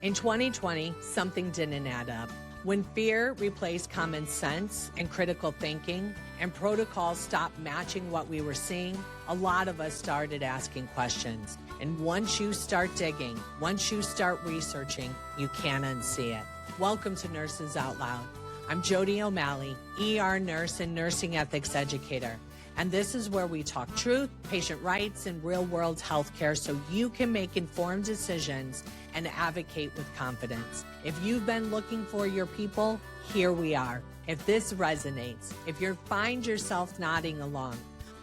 In 2020, something didn't add up. When fear replaced common sense and critical thinking, and protocols stopped matching what we were seeing, a lot of us started asking questions. And once you start digging, once you start researching, you can't unsee it. Welcome to Nurses Out Loud. I'm Jodi O'Malley, ER nurse and nursing ethics educator. And this is where we talk truth, patient rights, and real-world healthcare so you can make informed decisions and advocate with confidence. If you've been looking for your people, here we are. If this resonates, if you find yourself nodding along,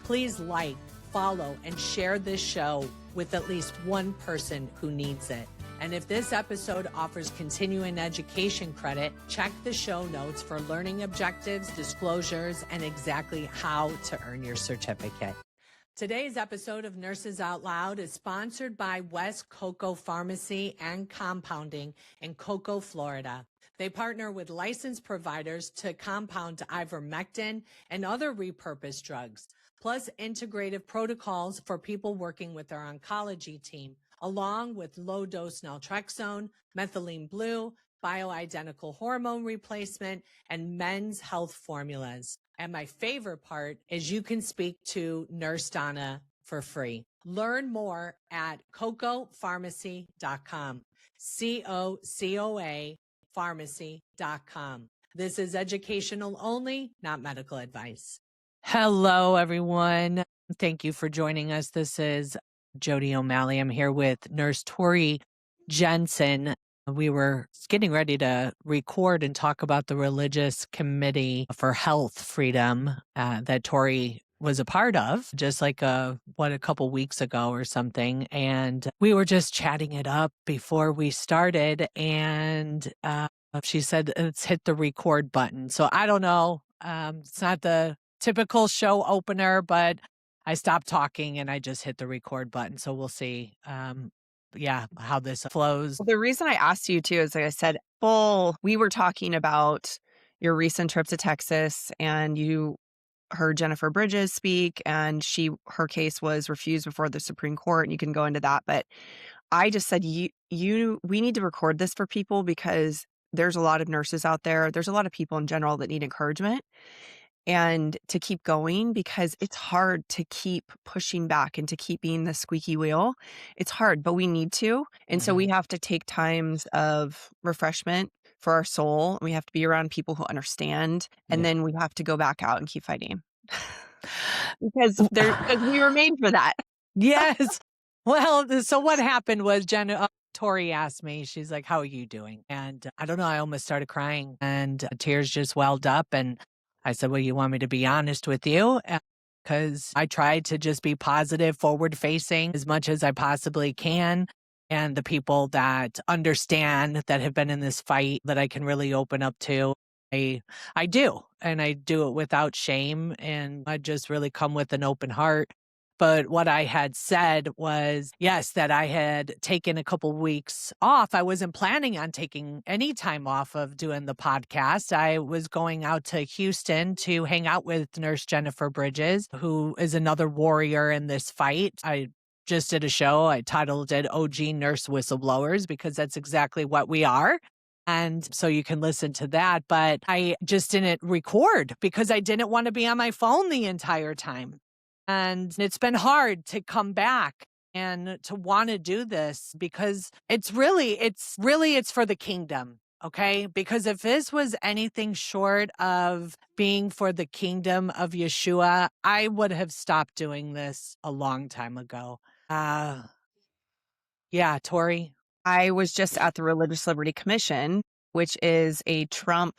please like, follow, and share this show with at least one person who needs it. And if this episode offers continuing education credit, check the show notes for learning objectives, disclosures, and exactly how to earn your certificate. Today's episode of Nurses Out Loud is sponsored by West Cocoa Pharmacy and Compounding in Cocoa, Florida. They partner with licensed providers to compound ivermectin and other repurposed drugs, plus integrative protocols for people working with their oncology team, along with low-dose naltrexone, methylene blue, bioidentical hormone replacement, and men's health formulas. And my favorite part is you can speak to Nurse Donna for free. Learn more at cocopharmacy.com, COCOA pharmacy.com. This is educational only, not medical advice. Hello, everyone. Thank you for joining us. This is Jodi O'Malley. I'm here with Nurse Tori Jensen. We were getting ready to record and talk about the Religious Committee for Health Freedom that Tori was a part of, just like a couple weeks ago or something. And we were just chatting it up before we started. And she said, let's hit the record button. So I don't know. It's not the typical show opener, but I stopped talking and I just hit the record button. So we'll see. How this flows. The reason I asked you too is, like I said, we were talking about your recent trip to Texas, and you heard Jennifer Bridges speak, and her case was refused before the Supreme Court, and you can go into that. But I just said, we need to record this for people because there's a lot of nurses out there. There's a lot of people in general that need encouragement and to keep going, because it's hard to keep pushing back and to keep being the squeaky wheel. It's hard, but we need to. And so we have to take times of refreshment for our soul. We have to be around people who understand. And then we have to go back out and keep fighting because we were made for that. Yes. Well, so what happened was Tori asked me, she's like, how are you doing? And I don't know, I almost started crying and tears just welled up. And I said, well, you want me to be honest with you? Because I tried to just be positive, forward facing as much as I possibly can. And the people that understand, that have been in this fight, that I can really open up to, I do. And I do it without shame. And I just really come with an open heart. But what I had said was, yes, that I had taken a couple weeks off. I wasn't planning on taking any time off of doing the podcast. I was going out to Houston to hang out with Nurse Jennifer Bridges, who is another warrior in this fight. I just did a show. I titled it OG Nurse Whistleblowers, because that's exactly what we are. And so you can listen to that. But I just didn't record because I didn't want to be on my phone the entire time. And it's been hard to come back and to want to do this, because it's for the kingdom. Okay. Because if this was anything short of being for the kingdom of Yeshua, I would have stopped doing this a long time ago. Tori. I was just at the Religious Liberty Commission, which is a Trump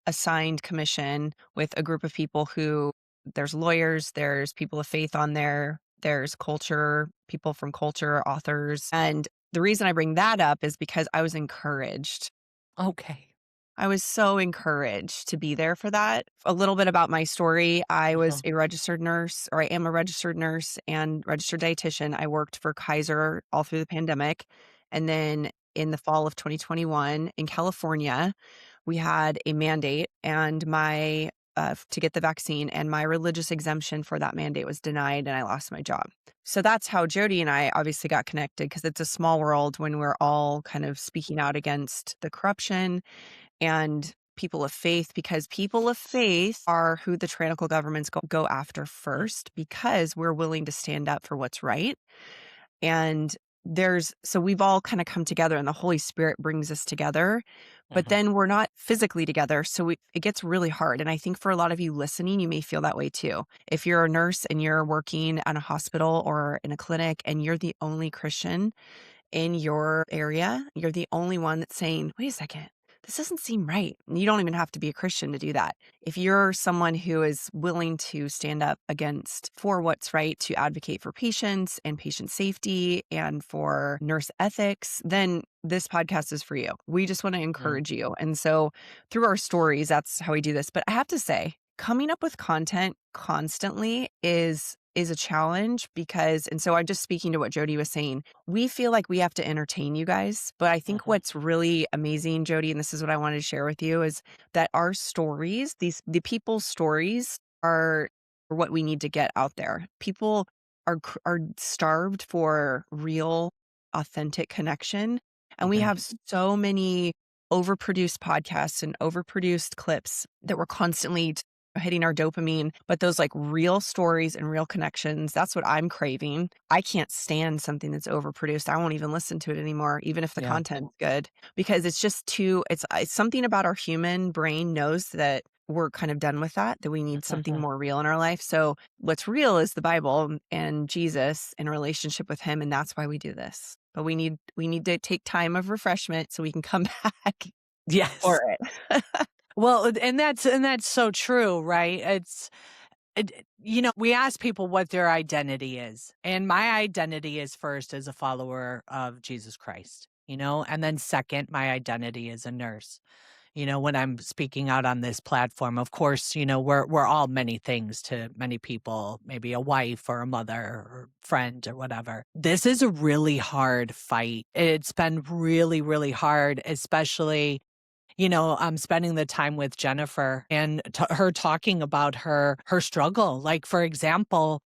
assigned commission with a group of people who, there's lawyers, there's people of faith on there, there's culture, people from culture, authors. And the reason I bring that up is because I was encouraged. Okay. I was so encouraged to be there for that. A little bit about my story. I was a registered nurse, or I am a registered nurse and registered dietitian. I worked for Kaiser all through the pandemic. And then in the fall of 2021 in California, we had a mandate, and my to get the vaccine, and my religious exemption for that mandate was denied, and I lost my job. So that's how Jodi and I obviously got connected, because it's a small world when we're all kind of speaking out against the corruption and people of faith, because people of faith are who the tyrannical governments go after first, because we're willing to stand up for what's right. And so we've all kind of come together, and the Holy Spirit brings us together, but then we're not physically together. So it gets really hard. And I think for a lot of you listening, you may feel that way too. If you're a nurse and you're working at a hospital or in a clinic and you're the only Christian in your area, you're the only one that's saying, wait a second, this doesn't seem right. And you don't even have to be a Christian to do that. If you're someone who is willing to stand up for what's right, to advocate for patients and patient safety and for nurse ethics, then this podcast is for you. We just want to encourage you. And so through our stories, that's how we do this. But I have to say, coming up with content constantly is a challenge, and so I'm just speaking to what Jodi was saying. We feel like we have to entertain you guys, but I think what's really amazing, Jodi, and this is what I wanted to share with you, is that our stories, the people's stories, are what we need to get out there. People are starved for real, authentic connection, and we have so many overproduced podcasts and overproduced clips that we're constantly hitting our dopamine, but those like real stories and real connections, that's what I'm craving. I can't stand something that's overproduced. I won't even listen to it anymore, even if the content's good, because it's just it's something about our human brain knows that we're kind of done with that we need something more real in our life. So what's real is the Bible and Jesus and a relationship with him. And that's why we do this. But we need to take time of refreshment so we can come back for it. Well, and that's so true, right? We ask people what their identity is. And my identity is first as a follower of Jesus Christ, and then second, my identity is a nurse. When I'm speaking out on this platform, of course, we're all many things to many people, maybe a wife or a mother or friend or whatever. This is a really hard fight. It's been really, really hard, especially I'm spending the time with Jennifer and her talking about her struggle. Like, for example,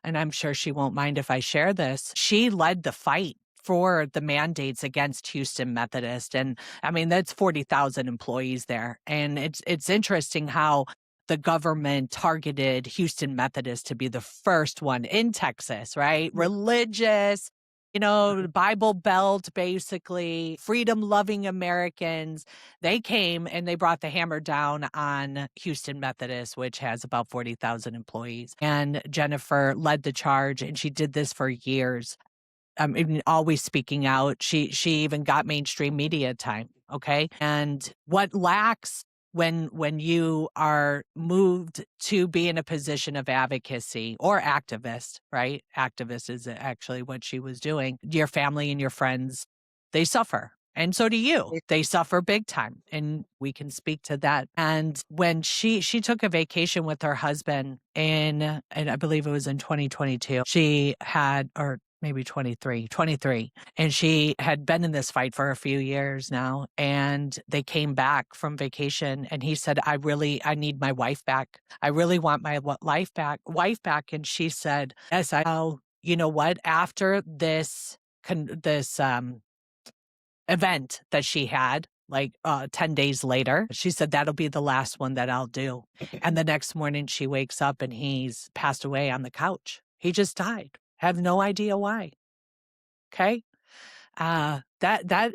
and I'm sure she won't mind if I share this, she led the fight for the mandates against Houston Methodist. And I mean, that's 40,000 employees there. And it's interesting how the government targeted Houston Methodist to be the first one in Texas, right? Religious, Bible Belt, basically, freedom-loving Americans. They came and they brought the hammer down on Houston Methodist, which has about 40,000 employees. And Jennifer led the charge, and she did this for years. Always speaking out. She even got mainstream media time, okay? And what lacks when you are moved to be in a position of advocacy or activist, right? Activist is actually what she was doing. Your family and your friends, they suffer. And so do you. They suffer big time. And we can speak to that. And when she took a vacation with her husband and I believe it was in 2022, she had, or maybe 23, and she had been in this fight for a few years now. And they came back from vacation and he said, I need my wife back. I really want my wife back. And she said, yes, I know. You know what? After this event that she had, like 10 days later, she said, that'll be the last one that I'll do. And the next morning she wakes up and he's passed away on the couch. He just died. Have no idea why. Okay. And that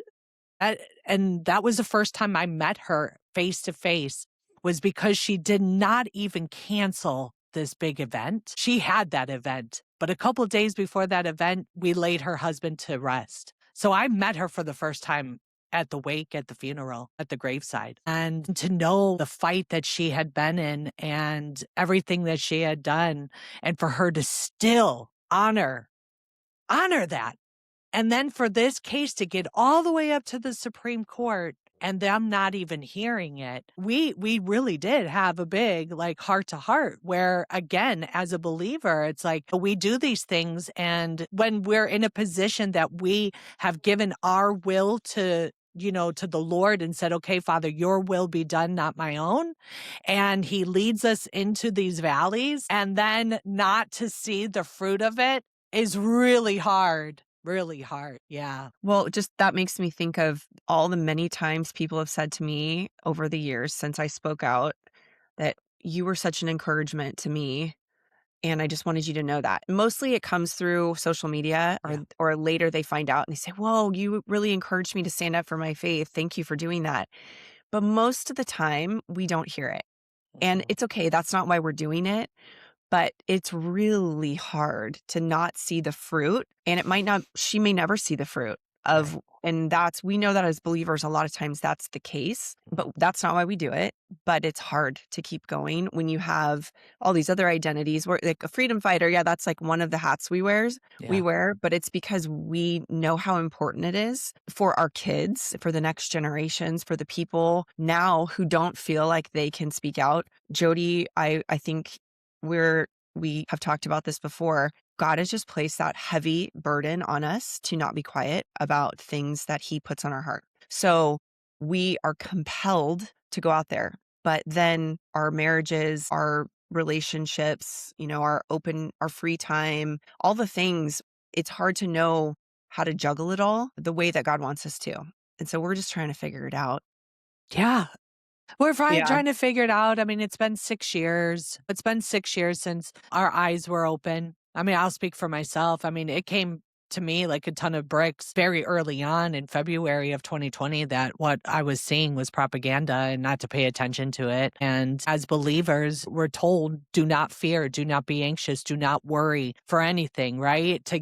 was the first time I met her face to face, was because she did not even cancel this big event. She had that event, but a couple of days before that event, we laid her husband to rest. So I met her for the first time at the wake, at the funeral, at the graveside. And to know the fight that she had been in and everything that she had done, and for her to still honor that. And then for this case to get all the way up to the Supreme Court and them not even hearing it, we really did have a big heart to heart, where again, as a believer, it's like we do these things. And when we're in a position that we have given our will to to the Lord and said, okay, Father, your will be done, not my own. And he leads us into these valleys, and then not to see the fruit of it is really hard. Really hard. Yeah. Well, just that makes me think of all the many times people have said to me over the years since I spoke out that you were such an encouragement to me. And I just wanted you to know that. Mostly it comes through social media Yeah. or later they find out and they say, whoa, you really encouraged me to stand up for my faith. Thank you for doing that. But most of the time we don't hear it. And Mhm. it's okay. That's not why we're doing it. But it's really hard to not see the fruit, and she may never see the fruit Right. of, and we know that as believers, a lot of times that's the case, but Mhm. that's not why we do it. But it's hard to keep going when you have all these other identities where like a freedom fighter. Yeah, that's like one of the hats we Yeah. wear, but it's because we know how important it is for our kids, for the next generations, for the people now who don't feel like they can speak out. Jodi, I think we have talked about this before. God has just placed that heavy burden on us to not be quiet about things that he puts on our heart. So we are compelled to go out there, but then our marriages, our relationships, our free time, all the things, it's hard to know how to juggle it all the way that God wants us to. And so we're just trying to figure it out. Yeah. We're Yeah. trying to figure it out. I mean, it's been 6 years. It's been 6 years since our eyes were open. I mean, I'll speak for myself. I mean, it came to me like a ton of bricks very early on in February of 2020 that what I was seeing was propaganda and not to pay attention to it. And as believers, we're told, do not fear, do not be anxious, do not worry for anything, right? To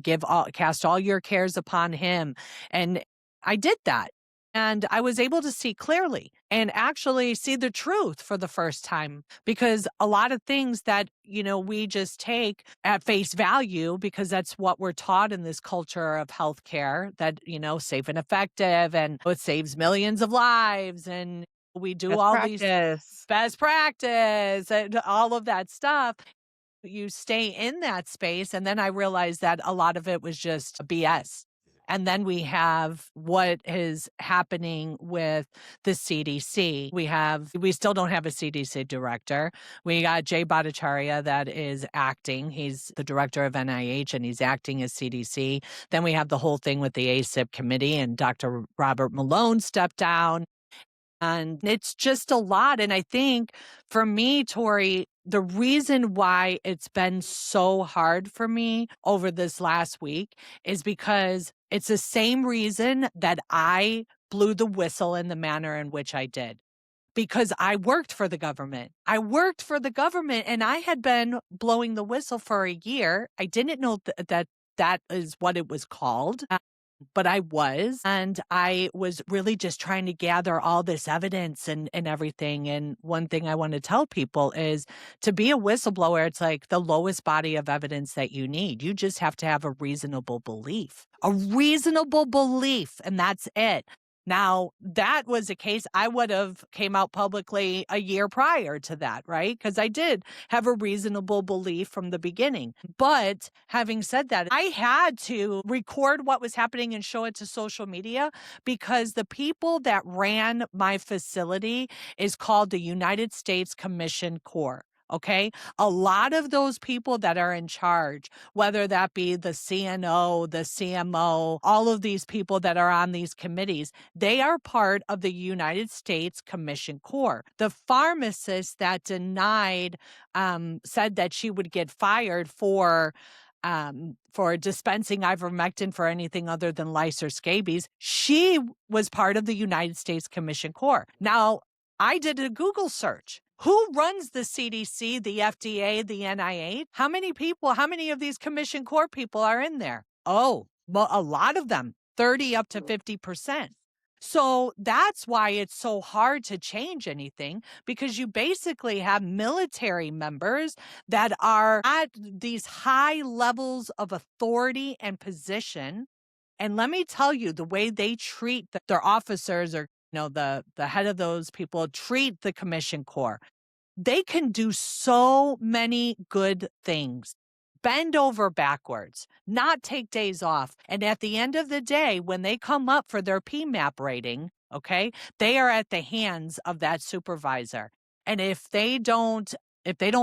cast all your cares upon him. And I did that. And I was able to see clearly and actually see the truth for the first time because a lot of things that, we just take at face value because that's what we're taught in this culture of healthcare that, safe and effective and it saves millions of lives. And we do Best all these practice. best practice and all of that stuff. You stay in that space. And then I realized that a lot of it was just BS. And then we have what is happening with the CDC. We still don't have a CDC director. We got Jay Bhattacharya that is acting. He's the director of NIH and he's acting as CDC. Then we have the whole thing with the ACIP committee and Dr. Robert Malone stepped down. And it's just a lot. And I think for me, Tori, the reason why it's been so hard for me over this last week is because it's the same reason that I blew the whistle in the manner in which I did. Because I worked for the government. I worked for the government and I had been blowing the whistle for a year. I didn't know that is what it was called. But I was, and I was really just trying to gather all this evidence and everything. And one thing I want to tell people is to be a whistleblower, it's like the lowest body of evidence that you need. You just have to have a reasonable belief, and that's it. Now, that was a case I would have came out publicly a year prior to that, right? Because I did have a reasonable belief from the beginning. But having said that, I had to record what was happening and show it to social media because the people that ran my facility is called the United States Commission Corps. Okay. A lot of those people that are in charge, whether that be the CNO, the CMO, all of these people that are on these committees, they are part of the United States Commission Corps. The pharmacist that denied, said that she would get fired for dispensing ivermectin for anything other than lice or scabies, she was part of the United States Commission Corps. Now, I did a Google search. Who runs the CDC, the FDA, the NIH? How many of these Commission Corps people are in there? Oh, well, a lot of them, 30 up to 50%. So that's why it's so hard to change anything because you basically have military members that are at these high levels of authority and position. And let me tell you, the way they treat their officers or the head of those people treat the Commission Corps. They can do so many good things. Bend over backwards, not take days off. And at the end of the day, when they come up for their PMAP rating, Okay. They are at the hands of that supervisor. And if they don't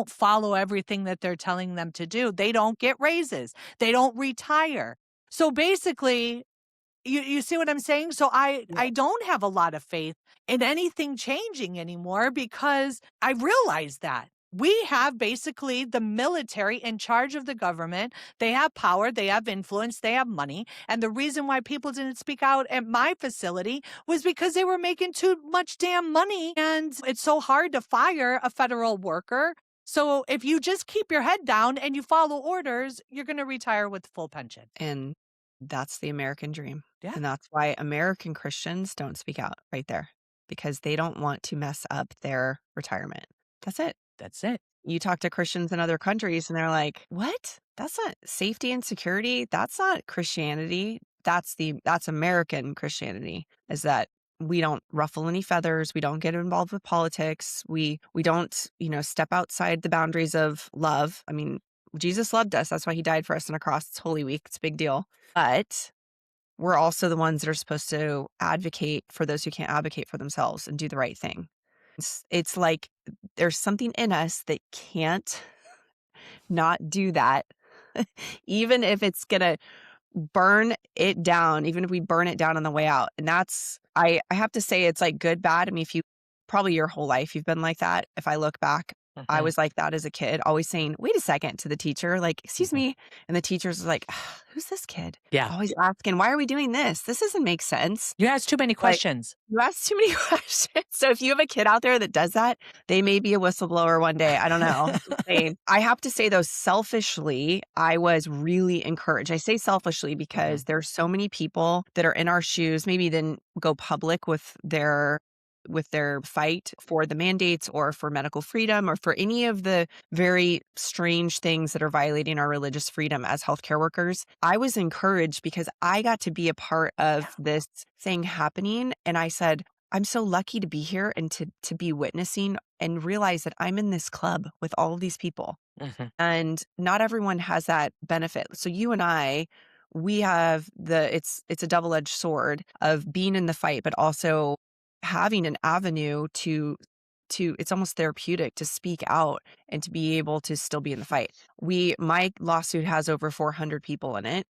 follow everything that they're telling them to do, they don't get raises. They don't retire. So basically, you see what I'm saying? So I Yep. don't have a lot of faith in anything changing anymore because I realize that we have basically the military in charge of the government. They have power, they have influence, they have money. And the reason why people didn't speak out at my facility was because they were making too much damn money. And it's so hard to fire a federal worker. So if you just keep your head down and you follow orders, you're going to retire with full pension. And that's the American dream. Yeah. And that's why American Christians don't speak out right there, because they don't want to mess up their retirement. That's it. That's it. You talk to Christians in other countries and they're like, "What? That's not safety and security. That's not Christianity. That's American Christianity, is that we don't ruffle any feathers, we don't get involved with politics, we don't, step outside the boundaries of love." I mean, Jesus loved us. That's why he died for us on a cross. It's Holy Week. It's a big deal. But we're also the ones that are supposed to advocate for those who can't advocate for themselves and do the right thing. It's like there's something in us that can't not do that, even if it's going to burn it down, even if we burn it down on the way out. And I have to say, it's like good, bad. I mean, if you probably your whole life, you've been like that. If I look back, I Mhm. was like that as a kid, always saying, "Wait a second," to the teacher, like, "Excuse Mhm. me." And the teacher's like, "Who's this kid?" Yeah. Always asking, "Why are we doing this? This doesn't make sense." You ask too many Like, questions. you ask too many questions. So if you have a kid out there that does that, they may be a whistleblower one day. I don't know. Just saying. I have to say, though, selfishly, I was really encouraged. I say selfishly because Mhm. there's so many people that are in our shoes, maybe didn't go public with their fight for the mandates or for medical freedom or for any of the very strange things that are violating our religious freedom as healthcare workers. I was encouraged because I got to be a part of this thing happening. And I said, I'm so lucky to be here and to be witnessing and realize that I'm in this club with all of these people. Mhm. And not everyone has that benefit. So you and I, we have it's a double-edged sword of being in the fight, but also having an avenue to it's almost therapeutic to speak out and to be able to still be in the fight. My lawsuit has over 400 people in it.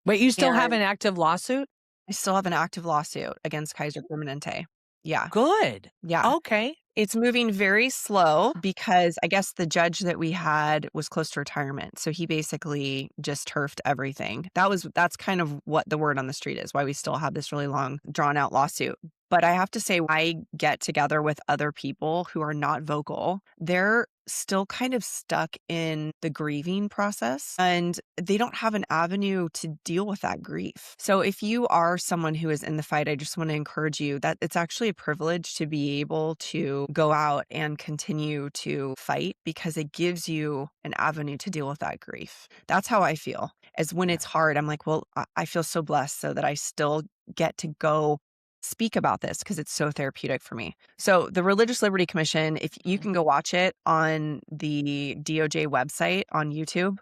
Wait, you still have And an active lawsuit? I still have an active lawsuit against Kaiser Permanente. Yeah. Good. Yeah. Okay. It's moving very slow because I guess the judge that we had was close to retirement. So he basically just turfed everything. That's kind of what the word on the street is, why we still have this really long, drawn out lawsuit. But I have to say, I get together with other people who are not vocal. They're still kind of stuck in the grieving process and they don't have an avenue to deal with that grief. So if you are someone who is in the fight, I just want to encourage you that it's actually a privilege to be able to go out and continue to fight because it gives you an avenue to deal with that grief. That's how I feel. As when Yeah. it's hard, I'm like, well, I feel so blessed so that I still get to go speak about this because it's so therapeutic for me. So the Religious Liberty Commission, if you can go watch it on the DOJ website on YouTube,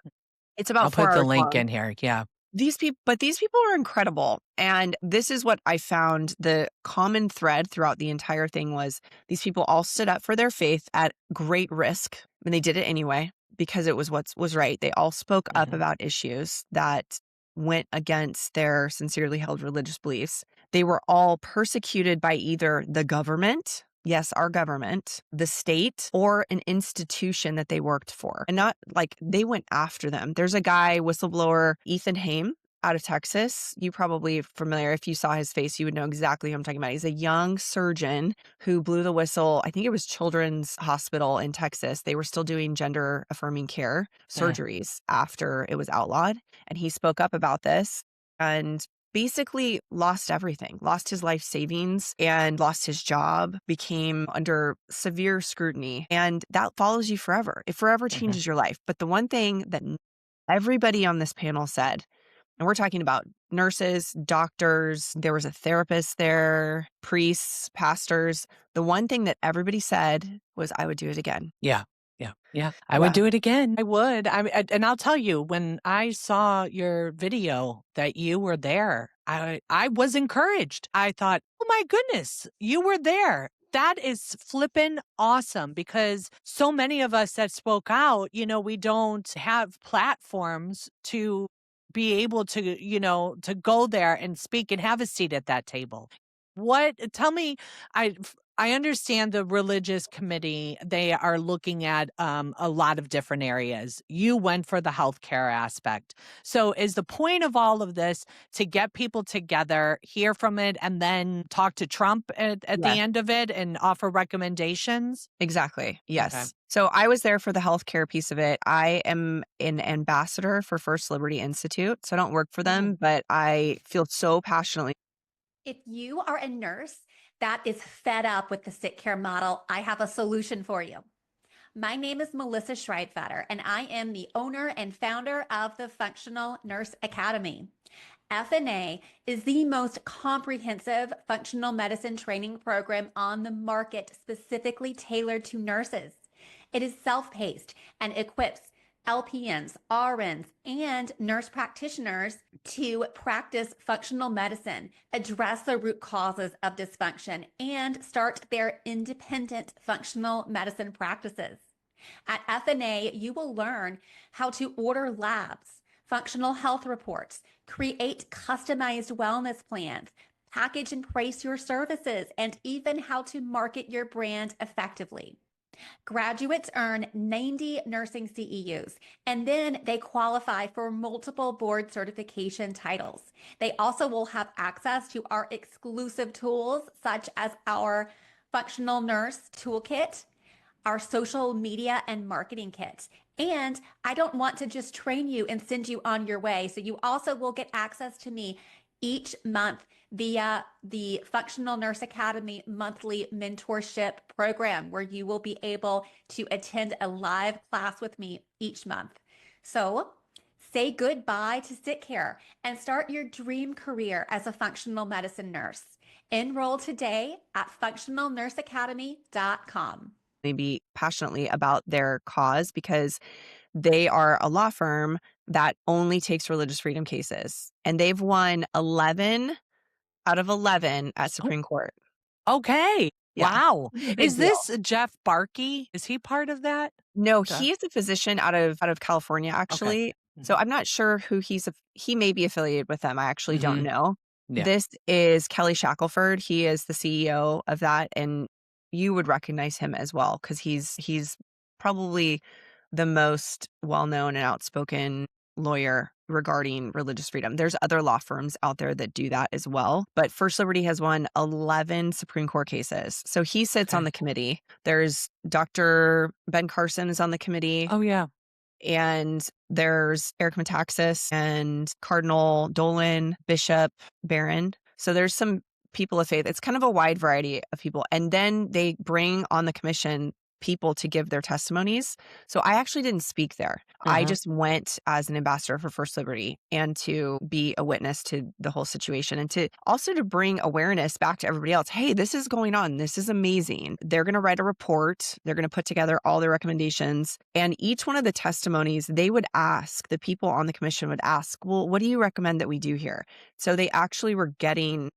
it's I'll about put 4 the hours link long. in here. Yeah. These people are incredible. And this is what I found the common thread throughout the entire thing was these people all stood up for their faith at great risk. And they did it anyway because it was what was right. They all spoke up Mhm. about issues that went against their sincerely held religious beliefs. They were all persecuted by either the government, yes, our government, the state, or an institution that they worked for. And not like they went after them. There's a guy, whistleblower, Ethan Haim, out of Texas. You probably familiar. If you saw his face, you would know exactly who I'm talking about. He's a young surgeon who blew the whistle. I think it was Children's Hospital in Texas. They were still doing gender affirming care Mhm. surgeries after it was outlawed. And he spoke up about this and basically lost everything, lost his life savings and lost his job, became under severe scrutiny. And that follows you forever. It forever Mhm. changes your life. But the one thing that everybody on this panel said, and we're talking about nurses, doctors, there was a therapist there, priests, pastors. The one thing that everybody said was, I would do it again. Yeah. Yeah. Yeah. I would Yeah. do it again. I would. And I'll tell you, when I saw your video that you were there, I was encouraged. I thought, oh my goodness, you were there. That is flippin' awesome because so many of us that spoke out, we don't have platforms to be able to, to go there and speak and have a seat at that table. Tell me, I understand the religious committee, they are looking at a lot of different areas. You went for the healthcare aspect. So is the point of all of this to get people together, hear from it, and then talk to Trump at the Yes, end of it and offer recommendations? exactly. Okay. Yes. So I was there for the healthcare piece of it. I am an ambassador for First Liberty Institute. So I don't work for them, Oh, but I feel so passionately. If you are a nurse that is fed up with the sick care model, I have a solution for you. My name is Melissa Schreitfetter, and I am the owner and founder of the Functional Nurse Academy. FNA is the most comprehensive functional medicine training program on the market, specifically tailored to nurses. It is self-paced and equips LPNs, RNs, and nurse practitioners to practice functional medicine, address the root causes of dysfunction, and start their independent functional medicine practices. At FNA, you will learn how to order labs, functional health reports, create customized wellness plans, package and price your services, and even how to market your brand effectively. Graduates earn 90 nursing CEUs, and then they qualify for multiple board certification titles. They also will have access to our exclusive tools, such as our Functional Nurse Toolkit, our social media and marketing kit. And I don't want to just train you and send you on your way. So you also will get access to me each month via the Functional Nurse Academy monthly mentorship program, where you will be able to attend a live class with me each month. So say goodbye to sick care and start your dream career as a functional medicine nurse. Enroll today at functionalnurseacademy.com. Maybe passionately about their cause because they are a law firm that only takes religious freedom cases. And they've won 11 out of 11 at oh, Supreme Court. okay. Yeah. Wow. It's a big Is deal. this Jeff Barkey? Is he part of that? No, Okay. he is a physician out of California, Okay. actually. So I'm not sure who he may be affiliated with them. I actually don't know. Yeah. This is Kelly Shackelford. He is the CEO of that, and you would recognize him as well because he's probably the most well-known and outspoken lawyer regarding religious freedom. There's other law firms out there that do that as well, but First Liberty has won 11 Supreme Court cases. So he sits on Okay. the committee. There's Dr. Ben Carson is on the committee, Oh, yeah. and there's Eric Metaxas and Cardinal Dolan, Bishop Barron. So there's some people of faith. It's kind of a wide variety of people. And then they bring on the commission people to give their testimonies. So I actually didn't speak there. I just went as an ambassador for First Liberty and to be a witness to the whole situation and to also to bring awareness back to everybody else. Hey, this is going on. This is amazing. They're going to write a report. They're going to put together all their recommendations. And each one of the testimonies, they would ask, the people on the commission would ask, well, what do you recommend that we do here? So they actually were getting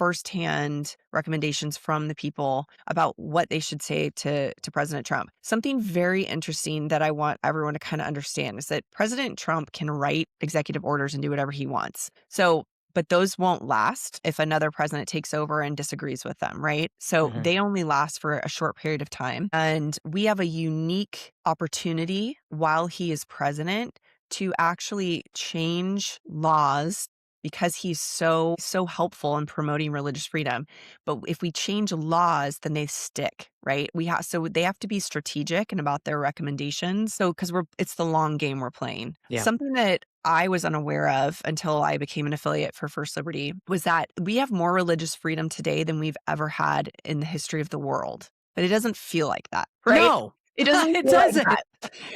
firsthand recommendations from the people about what they should say to President Trump. Something very interesting that I want everyone to kind of understand is that President Trump can write executive orders and do whatever he wants. So, but those won't last if another president takes over and disagrees with them, right? So they only last for a short period of time. And we have a unique opportunity while he is president to actually change laws because he's so helpful in promoting religious freedom. But if we change laws, then they stick, right? So they have to be strategic and about their recommendations. So because it's the long game we're playing. Yeah. Something that I was unaware of until I became an affiliate for First Liberty was that we have more religious freedom today than we've ever had in the history of the world. But it doesn't feel like that, right? No, It doesn't it feel like doesn't. that.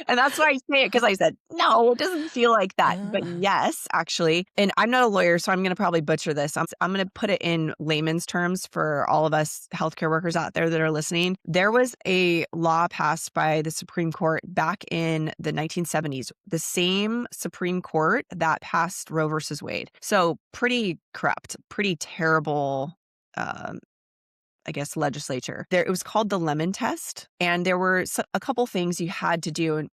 And that's why I say it, because I said, no, it doesn't feel like that. But yes, actually, and I'm not a lawyer, so I'm going to probably butcher this. I'm going to put it in layman's terms for all of us healthcare workers out there that are listening. There was a law passed by the Supreme Court back in the 1970s, the same Supreme Court that passed Roe versus Wade. So pretty corrupt, pretty terrible um, I guess, legislature. It was called the lemon test. And there were a couple things you had to do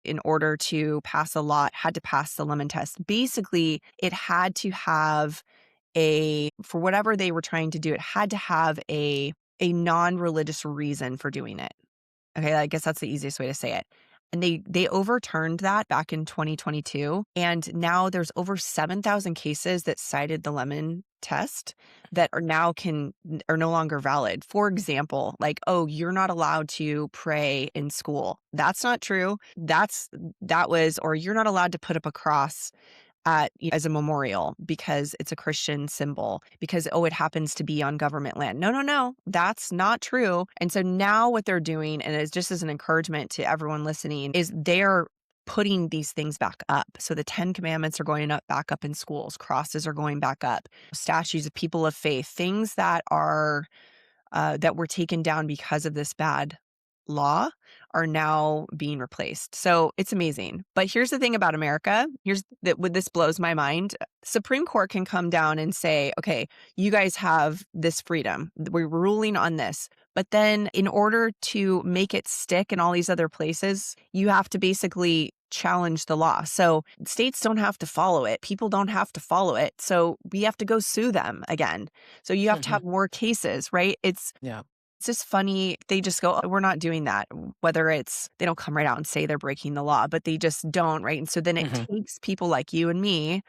in order to pass a law. It had to pass the lemon test. Basically, it had to have for whatever they were trying to do, it had to have a non-religious reason for doing it. Okay, I guess that's the easiest way to say it. And they overturned that back in 2022. And now there's over 7,000 cases that cited the lemon test that are no longer valid. For example, like, oh, you're not allowed to pray in school. That's not true. Or you're not allowed to put up a cross as a memorial because it's a Christian symbol, because, oh, it happens to be on government land. No, that's not true. And so now what they're doing, and it's just as an encouragement to everyone listening, is they're putting these things back up. So the 10 commandments are going back up in schools, crosses are going back up, statues of people of faith, things that are that were taken down because of this bad law are now being replaced. So it's amazing. But here's the thing about America. This blows my mind. Supreme Court can come down and say, okay, you guys have this freedom. We're ruling on this. But then in order to make it stick in all these other places, you have to basically challenge the law. So states don't have to follow it. People don't have to follow it. So we have to go sue them again. So you have to have more cases, right? It's just funny. They just go, oh, we're not doing that. Whether they don't come right out and say they're breaking the law, but they just don't, right? And so then it takes people like you and me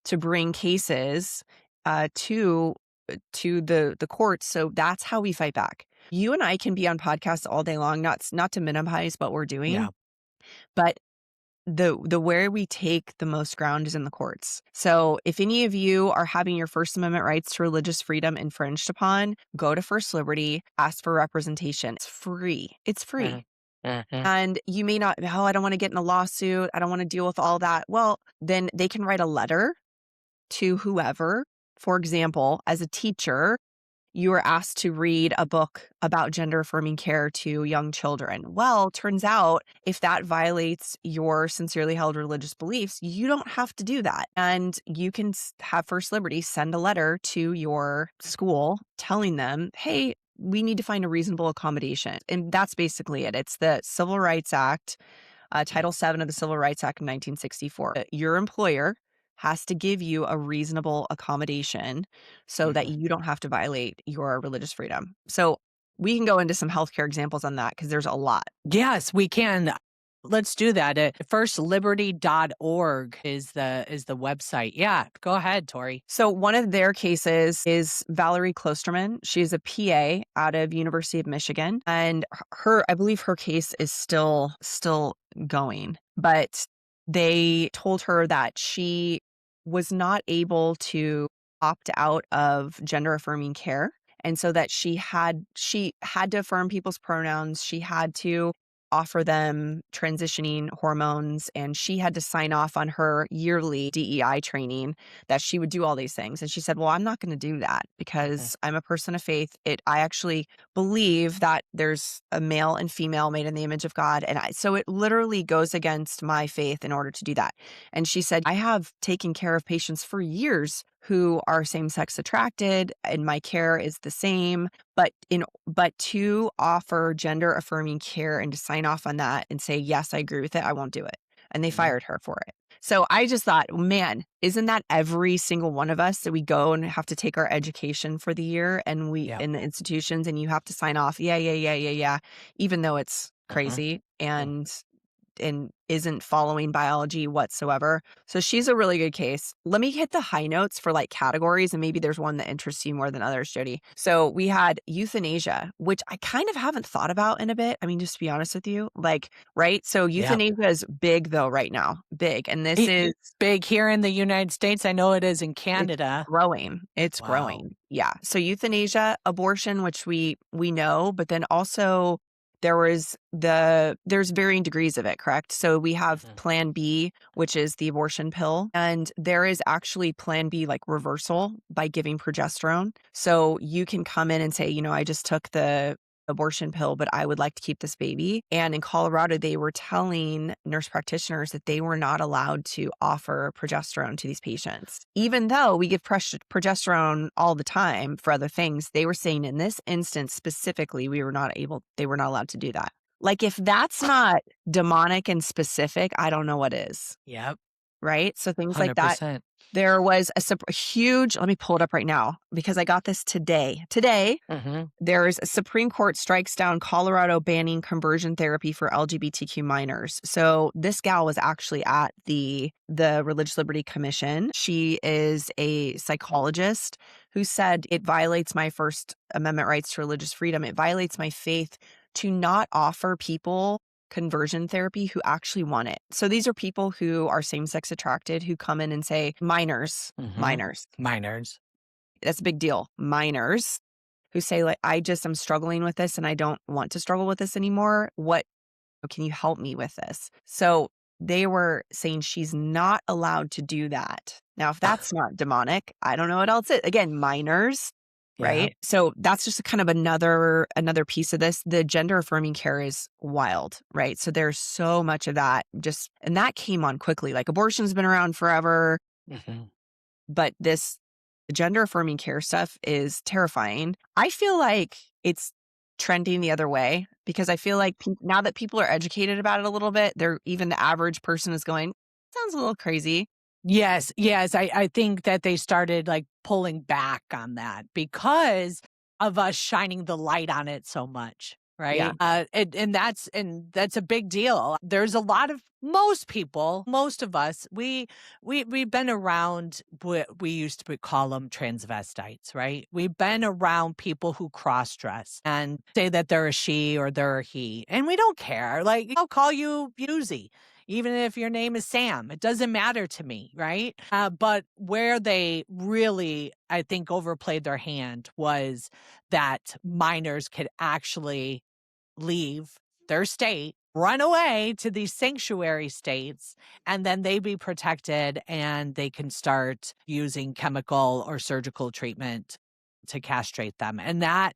to bring cases to the courts. So that's how we fight back. You and I can be on podcasts all day long, not to minimize what we're doing, but the where we take the most ground is in the courts. So if any of you are having your First Amendment rights to religious freedom infringed upon, go to First Liberty, ask for representation. It's free. It's free. And you may not, oh, I don't want to get in a lawsuit. I don't want to deal with all that. Well, then they can write a letter to whoever. For example, as a teacher, you were asked to read a book about gender affirming care to young children. Well, turns out if that violates your sincerely held religious beliefs, you don't have to do that. And you can have First Liberty send a letter to your school telling them, hey, we need to find a reasonable accommodation. And that's basically it. It's the Civil Rights Act, Title VII of the Civil Rights Act of 1964. Your employer has to give you a reasonable accommodation so that you don't have to violate your religious freedom. So we can go into some healthcare examples on that because there's a lot. Yes, we can. Let's do that. Firstliberty.org is the website. Yeah, go ahead, Tori. So one of their cases is Valerie Klosterman. She's a PA out of University of Michigan, and I believe her case is still going. But they told her that she was not able to opt out of gender affirming care. And so that she had to affirm people's pronouns. She had to offer them transitioning hormones, and she had to sign off on her yearly DEI training that she would do all these things. And she said, well, I'm not going to do that because I'm a person of faith. I actually believe that there's a male and female made in the image of God. And so it literally goes against my faith in order to do that. And she said, I have taken care of patients for years who are same-sex attracted, and my care is the same. But to offer gender affirming care and to sign off on that and say, yes, I agree with it, I won't do it. And they fired her for it. So I just thought, man, isn't that every single one of us that we go and have to take our education for the year and in the institutions, and you have to sign off, yeah, even though it's crazy and isn't following biology whatsoever. So she's a really good case. Let me hit the high notes for like categories, and maybe there's one that interests you more than others, Jodi. So we had euthanasia, which I kind of haven't thought about in a bit. I mean, just to be honest with you, right? So euthanasia is big though right now, big. And this is big here in the United States. I know it is in Canada. It's growing. Yeah. So euthanasia, abortion, which we know, but then also there's varying degrees of it, correct? So we have Plan B, which is the abortion pill. And there is actually Plan B, like reversal by giving progesterone. So you can come in and say, I just took the abortion pill, but I would like to keep this baby. And in Colorado, they were telling nurse practitioners that they were not allowed to offer progesterone to these patients. Even though we give progesterone all the time for other things, they were saying in this instance specifically, they were not allowed to do that. Like, if that's not demonic and specific, I don't know what is. Yep. Right? So things like that. 100%. There was a huge, let me pull it up right now because I got this today. Today, there's a Supreme Court strikes down Colorado banning conversion therapy for LGBTQ minors. So this gal was actually at the Religious Liberty Commission. She is a psychologist who said it violates my First Amendment rights to religious freedom. It violates my faith to not offer people conversion therapy who actually want it. So these are people who are same-sex attracted who come in and say, minors. That's a big deal. Minors who say, like, I'm struggling with this and I don't want to struggle with this anymore. What can you help me with this? So they were saying she's not allowed to do that. Now, if that's not demonic, I don't know what else is. Again, minors. Right. So that's just kind of another piece of this. The gender affirming care is wild. Right. So there's so much of that and that came on quickly. Like, abortion's been around forever, but the gender affirming care stuff is terrifying. I feel like it's trending the other way because I feel like now that people are educated about it a little bit, even the average person is going, sounds a little crazy. Yes. I think that they started like pulling back on that because of us shining the light on it so much. Right. Yeah. And that's a big deal. There's a lot of most of us, we've been around what we used to call them transvestites, right? We've been around people who cross dress and say that they're a she or they're a he. And we don't care. Like, I'll call you Busey. Even if your name is Sam, it doesn't matter to me, right? But where they really, I think, overplayed their hand was that minors could actually leave their state, run away to these sanctuary states, and then they be protected and they can start using chemical or surgical treatment to castrate them. And that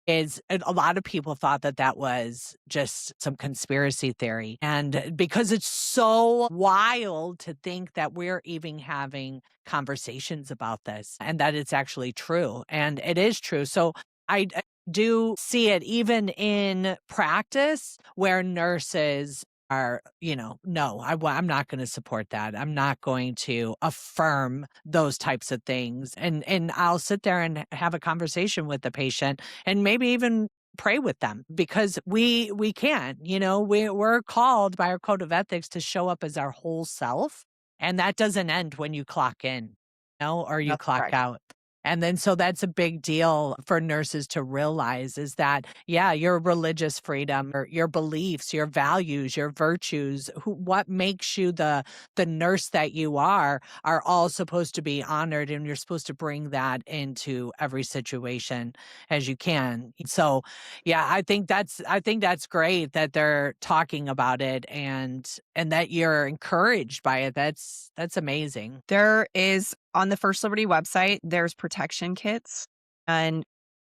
is, a lot of people thought that was just some conspiracy theory. And because it's so wild to think that we're even having conversations about this and that it's actually true. And it is true. So I do see it even in practice where nurses are, no, I'm not going to support that. I'm not going to affirm those types of things. And I'll sit there and have a conversation with the patient and maybe even pray with them because we can, we're called by our code of ethics to show up as our whole self. And that doesn't end when you clock in, or you That's clock correct. out. And then so that's a big deal for nurses to realize is that, your religious freedom or your beliefs, your values, your virtues, what makes you the nurse that you are all supposed to be honored. And you're supposed to bring that into every situation as you can. So, I think that's great that they're talking about it and that you're encouraged by it. That's amazing. There is on the First Liberty website, there's protection kits and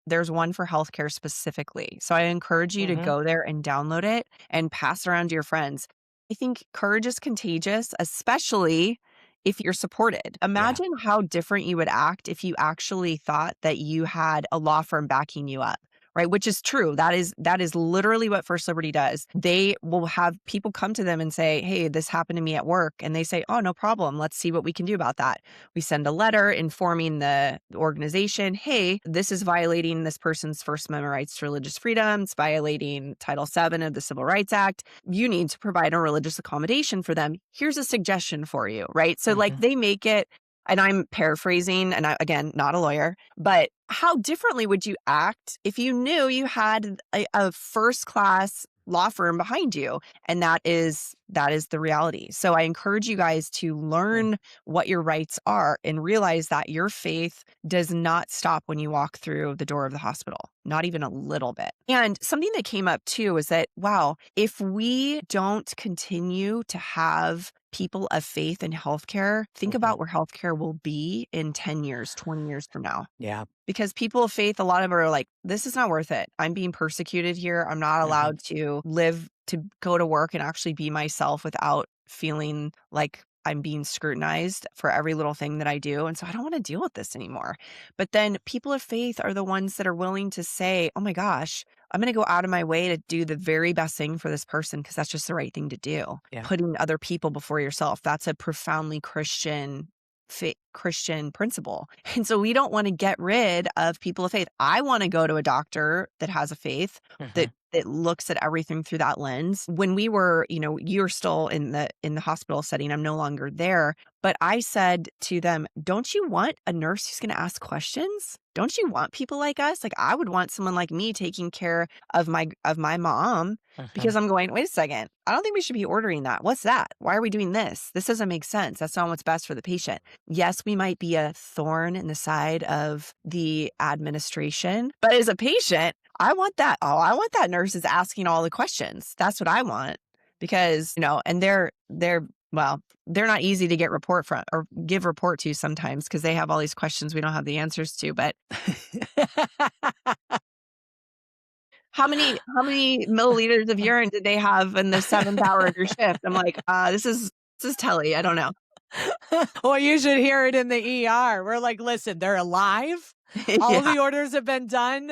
there's one for healthcare specifically. So I encourage you to go there and download it and pass it around to your friends. I think courage is contagious, especially if you're supported. Imagine how different you would act if you actually thought that you had a law firm backing you up. Right, which is true. That is literally what First Liberty does. They will have people come to them and say, hey, this happened to me at work. And they say, oh, no problem. Let's see what we can do about that. We send a letter informing the organization, hey, this is violating this person's First Amendment rights to religious freedom. It's violating Title VII of the Civil Rights Act. You need to provide a religious accommodation for them. Here's a suggestion for you, right? So like they make it, and I'm paraphrasing, and again, not a lawyer, but how differently would you act if you knew you had a first-class law firm behind you? And that is the reality. So I encourage you guys to learn what your rights are and realize that your faith does not stop when you walk through the door of the hospital, not even a little bit. And something that came up too is that, wow, if we don't continue to have people of faith in healthcare, think about where healthcare will be in 10 years, 20 years from now. Yeah. Because people of faith, a lot of them are like, this is not worth it. I'm being persecuted here. I'm not allowed to live, to go to work and actually be myself without feeling like I'm being scrutinized for every little thing that I do. And so I don't want to deal with this anymore. But then people of faith are the ones that are willing to say, oh my gosh, I'm going to go out of my way to do the very best thing for this person because that's just the right thing to do. Yeah. Putting other people before yourself. That's a profoundly Christian principle. And so we don't want to get rid of people of faith. I want to go to a doctor that has a faith that looks at everything through that lens. When we were, you're still in the hospital setting, I'm no longer there, but I said to them, don't you want a nurse who's going to ask questions? Don't you want people like us? Like I would want someone like me taking care of my mom because I'm going, wait a second. I don't think we should be ordering that. What's that? Why are we doing this? This doesn't make sense. That's not what's best for the patient. Yes, we might be a thorn in the side of the administration, but as a patient, I want that. Oh, I want that nurse is asking all the questions. That's what I want because, and they're not easy to get report from or give report to sometimes because they have all these questions we don't have the answers to, but how many milliliters of urine did they have in the 7th hour of your shift? I'm like, this is telly. I don't know. Well, you should hear it in the ER. We're like, listen, they're alive. All the orders have been done.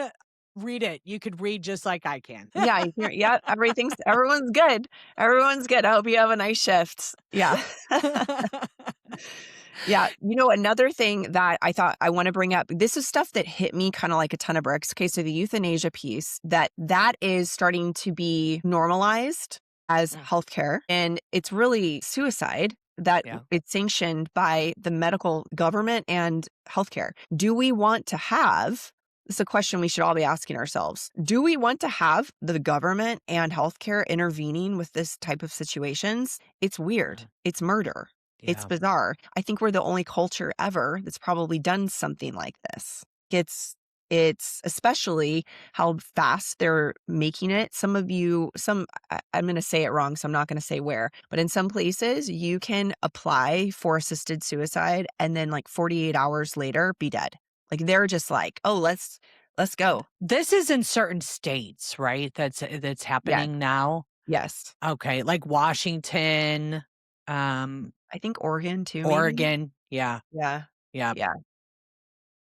Read it. You could read just like I can. Yeah. Everyone's good. Everyone's good. I hope you have a nice shift. Yeah. Yeah. Another thing that I thought I want to bring up, this is stuff that hit me kind of like a ton of bricks. Okay. So the euthanasia piece, that is starting to be normalized as healthcare, and it's really suicide that it's sanctioned by the medical government and healthcare. Do we want to have, it's a question we should all be asking ourselves. Do we want to have the government and healthcare intervening with this type of situations? It's weird. It's murder. It's bizarre. I think we're the only culture ever that's probably done something like this. It's especially how fast they're making it. I'm going to say it wrong, so I'm not going to say where, but in some places you can apply for assisted suicide and then like 48 hours later be dead. Like they're just like, oh, let's go. This is in certain states, right? That's happening now. Yes. Okay. Like Washington. I think Oregon too. Oregon. Maybe? Yeah. Yeah. Yeah. Yeah.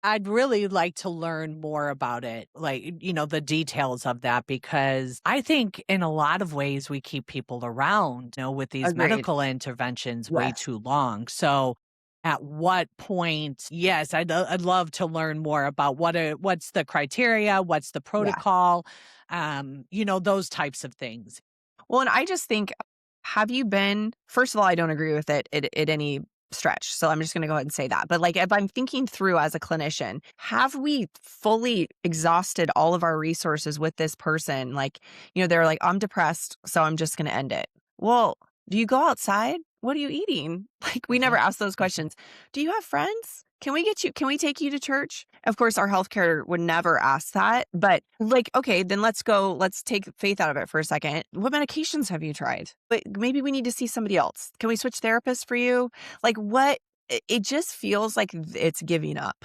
I'd really like to learn more about it, like, the details of that, because I think in a lot of ways we keep people around, with these medical interventions way too long. So at what point, yes, I'd love to learn more about what's the criteria, what's the protocol, those types of things. Well, and I just think, have you been, first of all, I don't agree with it at any stretch. So I'm just going to go ahead and say that. But like, if I'm thinking through as a clinician, have we fully exhausted all of our resources with this person? Like, they're like, I'm depressed, so I'm just going to end it. Well, do you go outside? What are you eating? Like, we never ask those questions. Do you have friends? Can we take you to church? Of course, our healthcare would never ask that. But like, okay, then let's take faith out of it for a second. What medications have you tried? But maybe we need to see somebody else. Can we switch therapists for you? Like what? It just feels like it's giving up.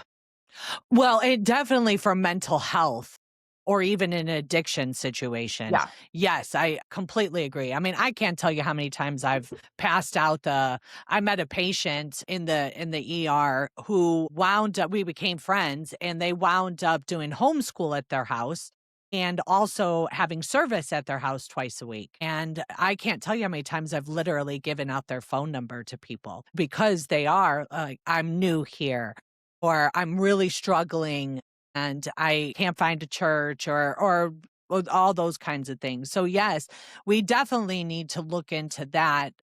Well, it definitely for mental health or even an addiction situation. Yeah. Yes, I completely agree. I mean, I can't tell you how many times I've passed out I met a patient in the ER who wound up, we became friends, and they wound up doing homeschool at their house and also having service at their house twice a week. And I can't tell you how many times I've literally given out their phone number to people because they are like, I'm new here, or I'm really struggling and I can't find a church or all those kinds of things. So yes, we definitely need to look into that,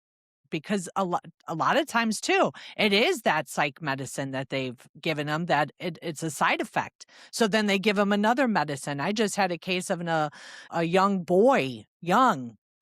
because a lot of times too, it is that psych medicine that they've given them that it's a side effect. So then they give them another medicine. I just had a case of a young boy,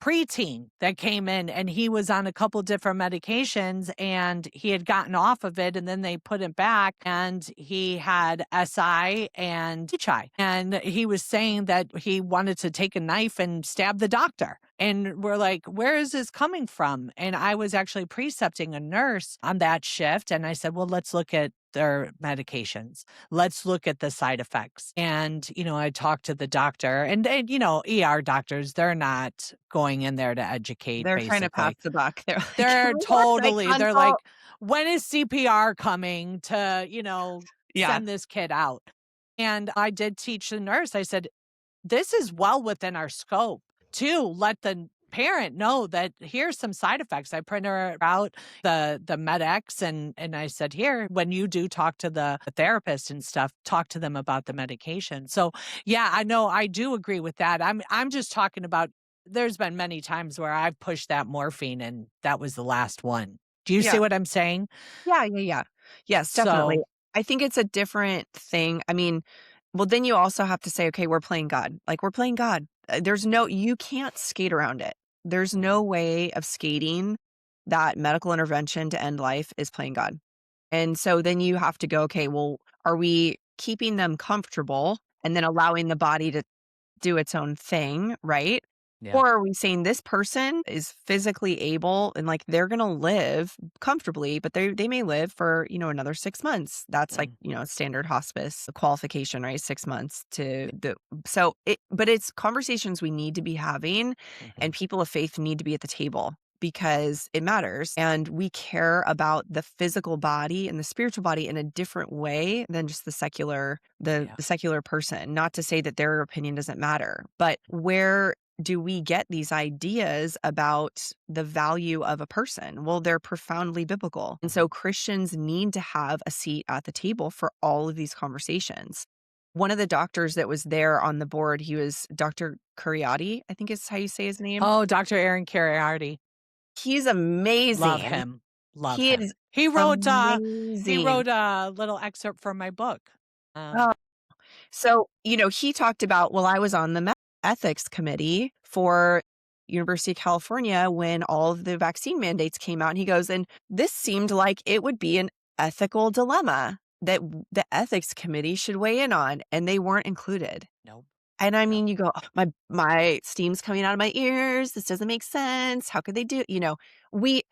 preteen, that came in, and he was on a couple different medications and he had gotten off of it, and then they put it back, and he had SI and HI. And he was saying that he wanted to take a knife and stab the doctor. And we're like, where is this coming from? And I was actually precepting a nurse on that shift. And I said, well, let's look at their medications. Let's look at the side effects. And, I talked to the doctor and ER doctors, they're not going in there to educate, They're trying to pass basically. the buck. They're like, They're totally, they're like, consult. when is CPR coming to, Yeah. send this kid out? And I did teach the nurse, I said, this is well within our scope to let the parent know that here's some side effects. I printed her out the MedX and I said, here, when you do talk to the therapist and stuff, talk to them about the medication. So yeah, I know I do agree with that. I'm just talking about there's been many times where I've pushed that morphine and that was the last one. Do you see what I'm saying? Yeah. Yes, definitely. So I think it's a different thing. I mean, well, then you also have to say, okay, we're playing God. Like we're playing God. You can't skate around it. There's no way of skating that medical intervention to end life is playing God. And so then you have to go, okay, well, are we keeping them comfortable and then allowing the body to do its own thing, right? yeah. Or are we saying this person is physically able and like they're going to live comfortably, but they may live for, another 6 months. That's like, standard hospice qualification, right? 6 months but it's conversations we need to be having and people of faith need to be at the table because it matters and we care about the physical body and the spiritual body in a different way than just the secular person. Not to say that their opinion doesn't matter, but where do we get these ideas about the value of a person? Well, they're profoundly biblical. And so Christians need to have a seat at the table for all of these conversations. One of the doctors that was there on the board, he was Dr. Cariati, I think is how you say his name. Oh, Dr. Aaron Cariati. He's amazing. Love him. He Is he wrote a little excerpt from my book. So, he talked about, well, I was on the ethics committee for University of California when all of the vaccine mandates came out. And he goes, and this seemed like it would be an ethical dilemma that the ethics committee should weigh in on. And they weren't included. Nope. And I mean, you go, oh, my steam's coming out of my ears. This doesn't make sense. How could they do, we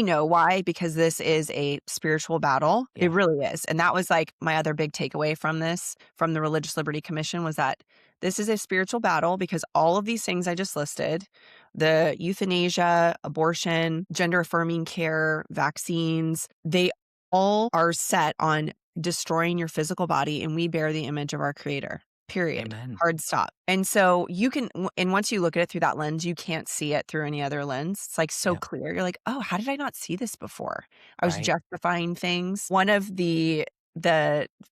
know why, because this is a spiritual battle. Yeah. It really is. And that was like my other big takeaway from the Religious Liberty Commission was that this is a spiritual battle because all of these things I just listed, the euthanasia, abortion, gender affirming care, vaccines, they all are set on destroying your physical body. And we bear the image of our Creator. Period. Amen. Hard stop. And so and once you look at it through that lens, you can't see it through any other lens. It's like so clear. You're like, oh, how did I not see this before? I was justifying things. One of the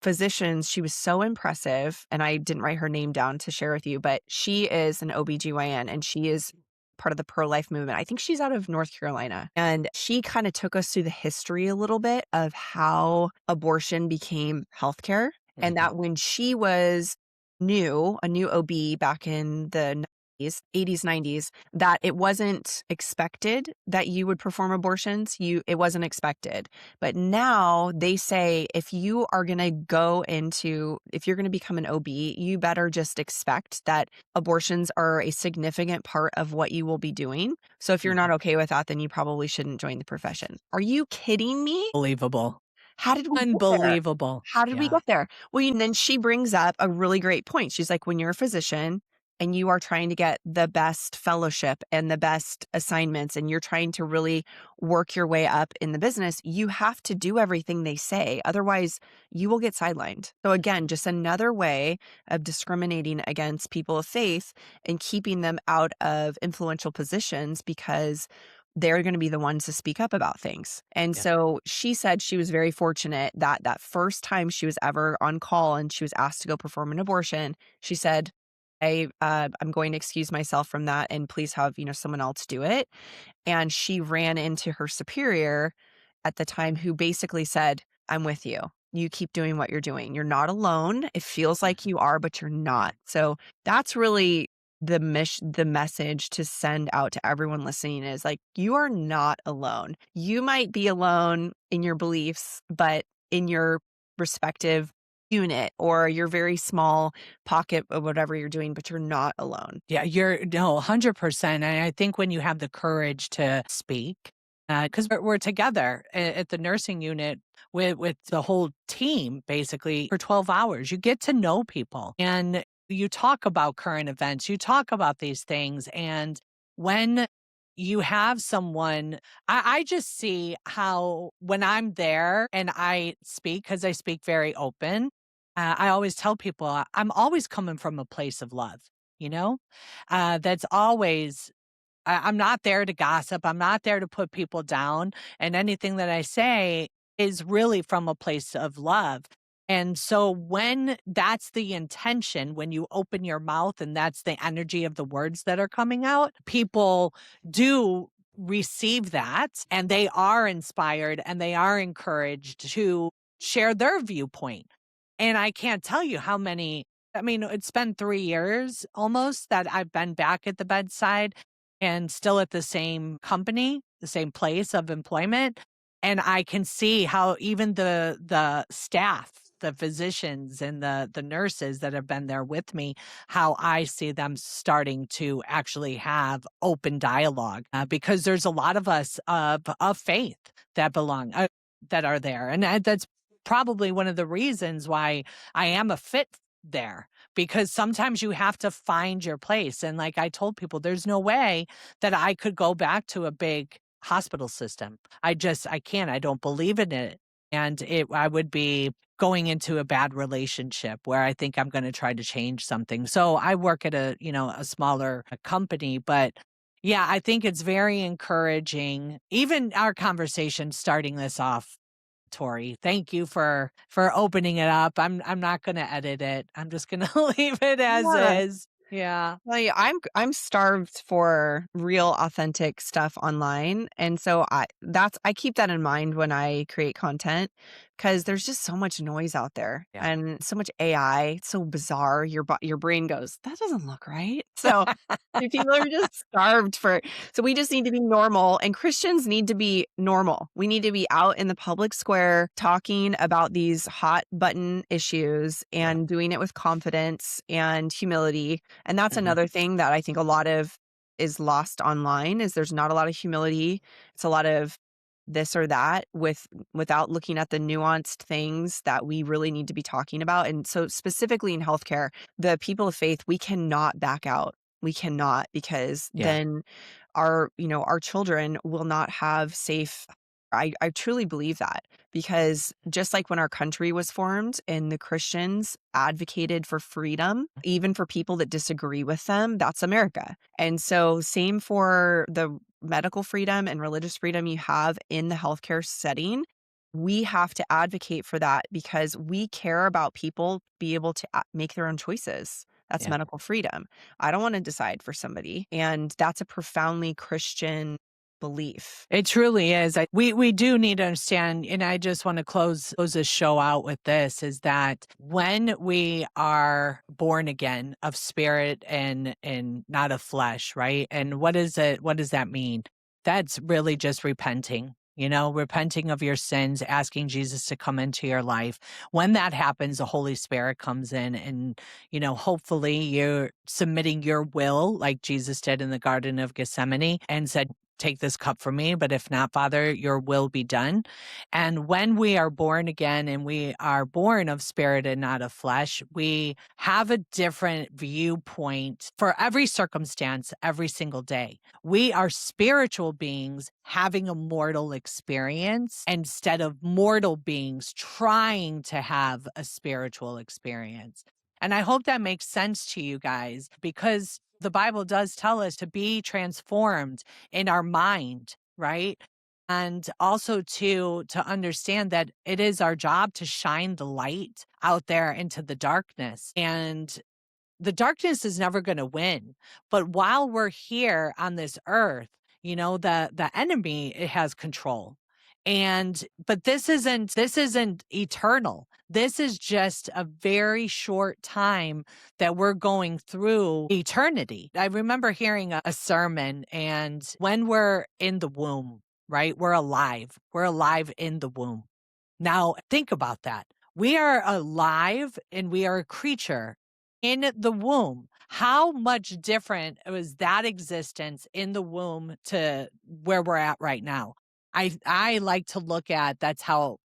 physicians, she was so impressive, and I didn't write her name down to share with you, but she is an OBGYN and she is part of the pro-life movement. I think she's out of North Carolina. And she kind of took us through the history a little bit of how abortion became healthcare. And that when she was a new OB back in the 80s, 90s, that it wasn't expected that you would perform abortions. It wasn't expected. But now they say if you're going to become an OB, you better just expect that abortions are a significant part of what you will be doing. So if you're not okay with that, then you probably shouldn't join the profession. Are you kidding me? Unbelievable. How did we Unbelievable. How did we get there? Well, and then she brings up a really great point. She's like, when you're a physician and you are trying to get the best fellowship and the best assignments, and you're trying to really work your way up in the business, you have to do everything they say. Otherwise, you will get sidelined. So again, just another way of discriminating against people of faith and keeping them out of influential positions because they're going to be the ones to speak up about things. And so she said she was very fortunate that first time she was ever on call and she was asked to go perform an abortion, she said, I'm going to excuse myself from that and please have, someone else do it. And she ran into her superior at the time who basically said, I'm with you. You keep doing what you're doing. You're not alone. It feels like you are, but you're not. So that's really the message to send out to everyone listening is like, you are not alone. You might be alone in your beliefs, but in your respective unit or your very small pocket of whatever you're doing, but you're not alone. Yeah, you're no 100%. And I think when you have the courage to speak, because we're together at the nursing unit with the whole team basically for 12 hours, you get to know people and you talk about current events, you talk about these things. And when you have someone, I just see how when I'm there and I speak, because I speak very open, I always tell people I'm always coming from a place of love, you know? That's always I'm not there to gossip. I'm not there to put people down. And anything that I say is really from a place of love. And so when that's the intention, when you open your mouth and that's the energy of the words that are coming out, people do receive that and they are inspired and they are encouraged to share their viewpoint. And I can't tell you how many, I mean, it's been 3 years almost that I've been back at the bedside and still at the same company, the same place of employment. And I can see how even the staff, the physicians and the nurses that have been there with me, how I see them starting to actually have open dialogue because there's a lot of us of faith that belong that are there, and that's probably one of the reasons why I am a fit there because sometimes you have to find your place. And like I told people, there's no way that I could go back to a big hospital system. I can't. I don't believe in it. And I would be going into a bad relationship where I think I'm going to try to change something. So I work at a smaller company, but yeah, I think it's very encouraging. Even our conversation starting this off, Tori, thank you for opening it up. I'm not gonna edit it. I'm just gonna leave it as Yeah. is. Yeah. Well, yeah, I'm starved for real authentic stuff online. And so I keep that in mind when I create content because there's just so much noise out there Yeah. and so much AI. It's so bizarre. Your brain goes, that doesn't look right. So people are just starved for, so we just need to be normal, and Christians need to be normal. We need to be out in the public square talking about these hot button issues Yeah. and doing it with confidence and humility. And that's Mhm. another thing that I think a lot of is lost online is there's not a lot of humility. It's a lot of this or that without looking at the nuanced things that we really need to be talking about. And so specifically in healthcare, the people of faith, we cannot back out. We cannot, because Yeah. then our children will not have safe. I truly believe that, because just like when our country was formed and the Christians advocated for freedom, even for people that disagree with them, that's America. And so same for the medical freedom and religious freedom you have in the healthcare setting. We have to advocate for that because we care about people be able to make their own choices. That's Yeah. medical freedom. I don't want to decide for somebody. And that's a profoundly Christian belief. It truly is. We do need to understand, and I just want to close this show out with this: is that when we are born again of spirit and not of flesh, right? And what is it? What does that mean? That's really just repenting. Repenting of your sins, asking Jesus to come into your life. When that happens, the Holy Spirit comes in and, hopefully you're submitting your will like Jesus did in the Garden of Gethsemane and said, take this cup from me, but if not, Father, your will be done. And when we are born again and we are born of spirit and not of flesh, we have a different viewpoint for every circumstance every single day. We are spiritual beings having a mortal experience instead of mortal beings trying to have a spiritual experience. And I hope that makes sense to you guys, because the Bible does tell us to be transformed in our mind, right? And also to understand that it is our job to shine the light out there into the darkness. And the darkness is never going to win. But while we're here on this earth, the enemy, it has control. But this isn't eternal. This is just a very short time that we're going through eternity. I remember hearing a sermon, and when we're in the womb, right? We're alive. We're alive in the womb. Now, think about that. We are alive and we are a creature in the womb. How much different was that existence in the womb to where we're at right now? I like to look at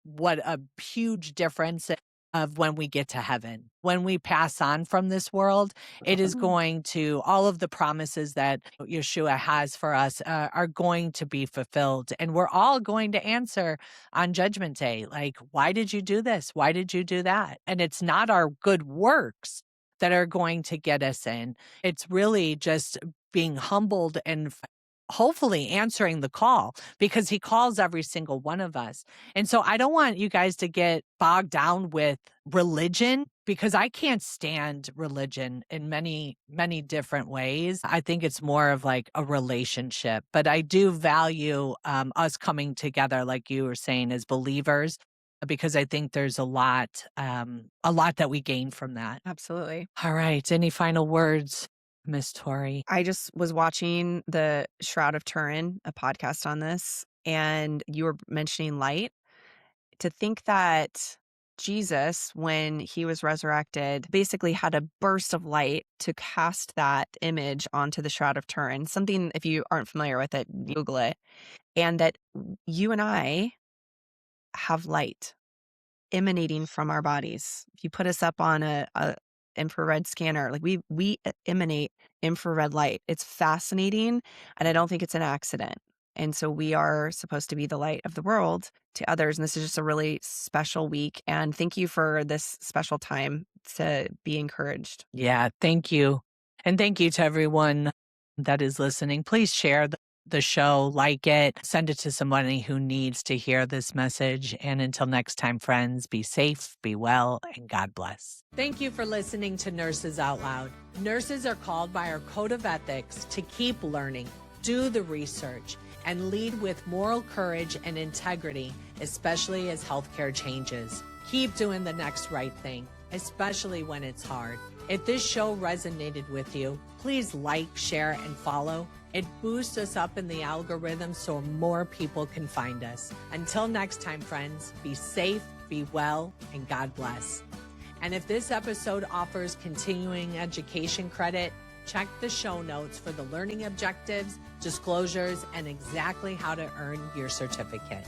what a huge difference of when we get to heaven. When we pass on from this world, it is going to, all of the promises that Yeshua has for us are going to be fulfilled. And we're all going to answer on Judgment Day, like, why did you do this? Why did you do that? And it's not our good works that are going to get us in. It's really just being humbled and hopefully answering the call, because he calls every single one of us. And so I don't want you guys to get bogged down with religion, because I can't stand religion in many, many different ways. I think it's more of like a relationship, but I do value us coming together, like you were saying, as believers, because I think there's a lot that we gain from that. Absolutely. All right. Any final words, Miss Tori? I just was watching the Shroud of Turin, a podcast on this, and you were mentioning light. To think that Jesus, when he was resurrected, basically had a burst of light to cast that image onto the Shroud of Turin. Something, if you aren't familiar with it, Google it. And that you and I have light emanating from our bodies. If you put us up on a infrared scanner, like we emanate infrared light. It's fascinating, and I don't think it's an accident. And so we are supposed to be the light of the world to others. And this is just a really special week. And thank you for this special time to be encouraged. Yeah, thank you. And thank you to everyone that is listening. Please share the show, like it, send it to somebody who needs to hear this message. And until next time, friends, be safe, be well, and God bless. Thank you for listening to Nurses Out Loud. Nurses are called by our code of ethics to keep learning, do the research, and lead with moral courage and integrity, especially as healthcare changes. Keep doing the next right thing, especially when it's hard. If this show resonated with you, please like, share, and follow. It boosts us up in the algorithm so more people can find us. Until next time, friends, be safe, be well, and God bless. And if this episode offers continuing education credit, check the show notes for the learning objectives, disclosures, and exactly how to earn your certificate.